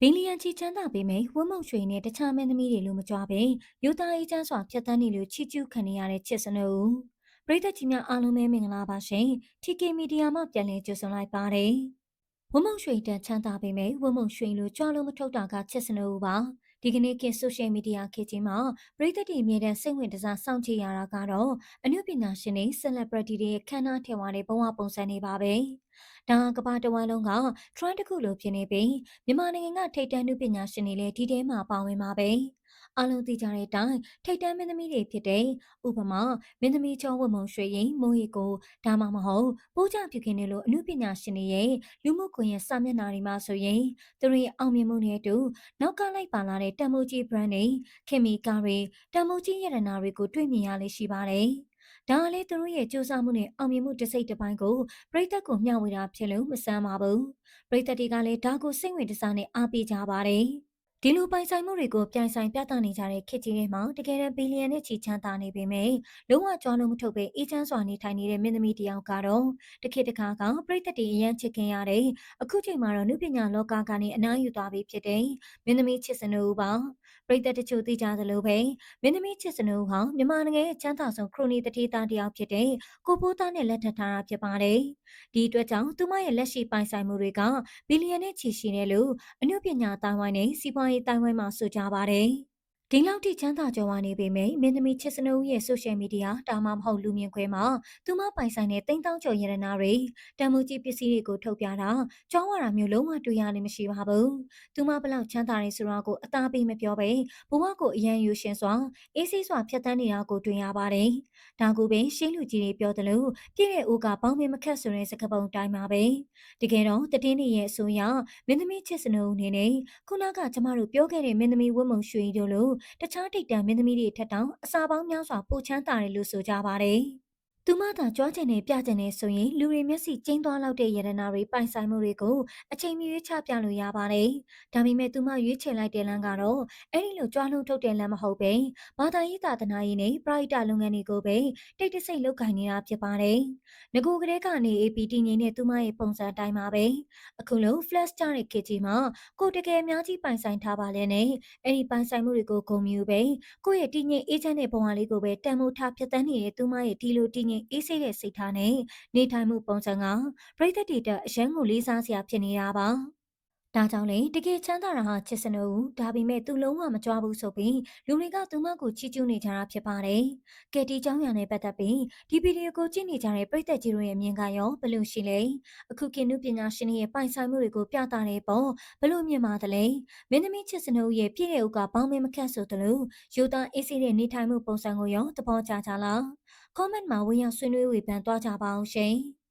ဘီလီယံချီချမ်းသာပေမဲ့ဝတ်မုံရွှေနဲ့တခြားမင်းသမီးတွေလိုမကြွားပဲယူသားအေးချမ်းစွာဖြတ်သန်းနေလို့ချီကျူးခံနေရတဲ့ချစ်စနဦးပရိသတ်ကြီးများအားလုံးပဲမင်္ဂလာပါရှင် TK မီဒီယာမှပြန်လည်ကြိုဆိုလိုက်ပါတယ်ဝတ်မုံရွှေတန်ချမ်းသာပေမဲ့ဝတ်မုံရွှေလိုကြွားလို့မထုတ်တာကချစ်စနဦးပါဒီကနေ့ကဆိုရှယ်မီဒီယာခေတ်ကြီးမှာပရိသတ်တွေအမြဲတမ်းစိတ်ဝင်စားစောင့်ကြည့်ရတာကတော့အနုပညာရှင်တွေ celebrity တွေရဲ့ခမ်းနားထင်ဝါတဲ့ဘဝပုံစံတွေပါပဲဒါကမ္ဘာတစ်ဝန်းလုံးက trend တစ်ခုလိုဖြစ်နေပြီးမြန်မာနိုင်ငံကထိပ်တန်းနုပညာရှင်တွေလည်းဒီထဲမှာပါဝင်ပါပဲ။အားလုံးသိကြတဲ့အတိုင်းထိပ်တန်းမင်းသမီးတွေဖြစ်တဲ့ဥပမာမင်းသမီးကျော်ဝတ်မုံရွှေရင်မိုးရီကိုဒါမှမဟုတ်ပိုးကြပြုခင်တွေလိုအနုပညာရှင်တွေရဲ့လူမှုကွန်ရက်စာမျက်နှာတွေမှာဆိုရင်သူတို့ရဲ့အောင်မြင်မှုတွေအတူနောက်ကလိုက်ပါလာတဲ့တန်မိုးကြီး brand တွေခင်မီကာတွေတန်မိုးကြီးရတနာတွေကိုတွေ့မြင်ရလေရှိပါတယ်။ဒါကလည်းသူတို့ရဲ့စူးစမ်းမှုနဲ့အောင်မြင်မှုတစ်စိတ်တစ်ပိုင်းကိုပြည်သက်ကိုမျှဝေတာဖြစ်လို့မဆန်းပါဘူး။ပြည်သက်တွေကလည်းဒါကိုစိတ်ဝင်စားနဲ့အားပေးကြပါတယ်။ဒီလိုပိုင်ဆိုင်မှုတွေကိုပြိုင်ဆိုင်ပြသနေကြတဲ့ခေတ်ကြီးတွေမှာတကယ်တမ်းဘီလီယံနဲ့ချီချမ်းသာနေပေမဲ့လုံးဝကြွားလုံးမထုတ်ပဲအေးချမ်းစွာနေထိုင်နေတဲ့မင်းသမီးတယောက်ကတော့တခေတ်တခါကပြည်သက်တွေအရန်ချစ်ခင်ရတဲ့အခုချိန်မှာတော့နုပညာလောကကနေအနားယူသွားပြီဖြစ်တဲ့မင်းသမီးချစ်စနဦးပါပြည်သက်တချို့သိကြသလိုပဲမင်းသမီးချစ်စနဦးဟာမြန်မာနိုင်ငံရဲ့ချမ်းသာဆုံးခရိုနီတတိသားတယောက်ဖြစ်တဲ့ကိုပိုးသားနဲ့လက်ထပ်ထားတာဖြစ်ပါတယ်ဒီအတွက်ကြောင့်သူမရဲ့လက်ရှိပိုင်ဆိုင်မှုတွေကဘီလီယံနဲ့ချီရှိနေလို့အမှုပညာအတိုင်းဝိုင်းနဲ့စီးပွားရေးအတိုင်းဝိုင်းမှာဆိုကြပါတယ်။ဒီလောက်ထိချမ်းသာကြွယ်ဝနေပေမဲ့မင်းသမီးချစ်စနဦးရဲ့ဆိုရှယ်မီဒီယာဒါမှမဟုတ်လူမြင်ကွဲမှာသူမပိုင်ဆိုင်တဲ့တိမ်တောင်းကျော်ရတနာတွေတန်မိုးကြီးပစ္စည်းတွေကိုထုတ်ပြတာကြောင်းဝါတာမျိုးလုံးဝတွေ့ရလိမ့်မရှိပါဘူး။သူမဘလောက်ချမ်းသာနေဆိုတာကိုအသားပေးမပြောပဲဘဝကိုအယံယူရှင်စွာအေးဆေးစွာဖြတ်သန်းနေတာကိုတွေ့ရပါတယ်။ဒါကိုပဲရှင်းလူကြီးတွေပြောတယ်လို့ပြည့်တဲ့ဦးကပေါင်းမင်းမခက်ဆိုတဲ့စကားပုံတိုင်းပါပဲ။တကယ်တော့တည်င်းနေရဲ့အဆိုအရမင်းသမီးချစ်စနဦးအနေနဲ့ခုနကကျမတို့ပြောခဲ့တဲ့မင်းသမီးဝတ်မုံရွှေတို့လိုတခြားထိပ်တန်းမင်းသမီးတွေထက်တောင်အစာပေါင်းများစွာပိုချမ်းသာတယ်လို့ဆိုကြပါတယ်။သူမသာကြွားကျင်နေပြကျင်နေဆိုရင်လူတွေမျက်စိကျင်းသွားလောက်တဲ့ရတနာတွေပိုင်ဆိုင်မှုတွေကိုအချိန်မီရွေးချပြလို့ရပါတယ်။ဒါပေမဲ့သူမရွေးချယ်လိုက်တဲ့လမ်းကတော့အဲ့ဒီလိုကြွားလုံးထုတ်တဲ့လမ်းမဟုတ်ပဲဘာသာရေးသာသနာရေးနဲ့ပရိဒါလုပ်ငန်းတွေကိုပဲတိတ်တဆိတ်လုပ်ကိုင်နေတာဖြစ်ပါတယ်။ငကိုကလေးကနေ AP တည်ငြိမ်တဲ့သူမရဲ့ပုံစံတိုင်းပါပဲ။အခုလို flash ကြတဲ့ခေတ်ကြီးမှာကိုတကယ်အများကြီးပိုင်ဆိုင်ထားပါလဲနဲ့အဲ့ဒီပိုင်ဆိုင်မှုတွေကိုဂုဏ်မြူပဲကိုယ့်ရဲ့တည်ငြိမ်အေးချမ်းတဲ့ဘဝလေးကိုပဲတန်ဖိုးထားဖြတ်သန်းနေတဲ့သူမရဲ့ဒီလိုတည်ငြိမ်အေးဆေးတဲ့စိတ်ထားနဲ့နေထိုင်မှုပုံစံကပရိသတ်တွေကအရန်ကိုလေးစားစရာဖြစ်နေတာပါဒါကြောင့်လေတကယ်ချမ်းသာတာဟာချစ်စနဦးဒါပေမဲ့သူလုံးဝမကြွားဘူးဆိုပြီးလူတွေကသူမကိုချီးကျူးနေကြတာဖြစ်ပါတယ်။ကဲတီเจ้าညာနဲ့ပတ်သက်ပြီးဒီဗီဒီယိုကိုကြည့်နေကြတဲ့ပရိသတ်ကြီးတို့ရဲ့မြင်ကရောဘယ်လိုရှိလဲ။အခုကင်နုပညာရှင်တွေရဲ့ပိုင်ဆိုင်မှုတွေကိုပြသတဲ့ပုံဘယ်လိုမြင်ပါသလဲ။မင်းသမီးချစ်စနဦးရဲ့ပြည့်တဲ့ဥကဘောင်းမင်းမခတ်ဆိုသလိုယူသားအေးဆေးတဲ့နေထိုင်မှုပုံစံကိုရောသဘောကျကြလား။ comment မှာဝင်ရောက်ဆွေးနွေးဝေဖန်သွားကြပါအောင်ရှင်။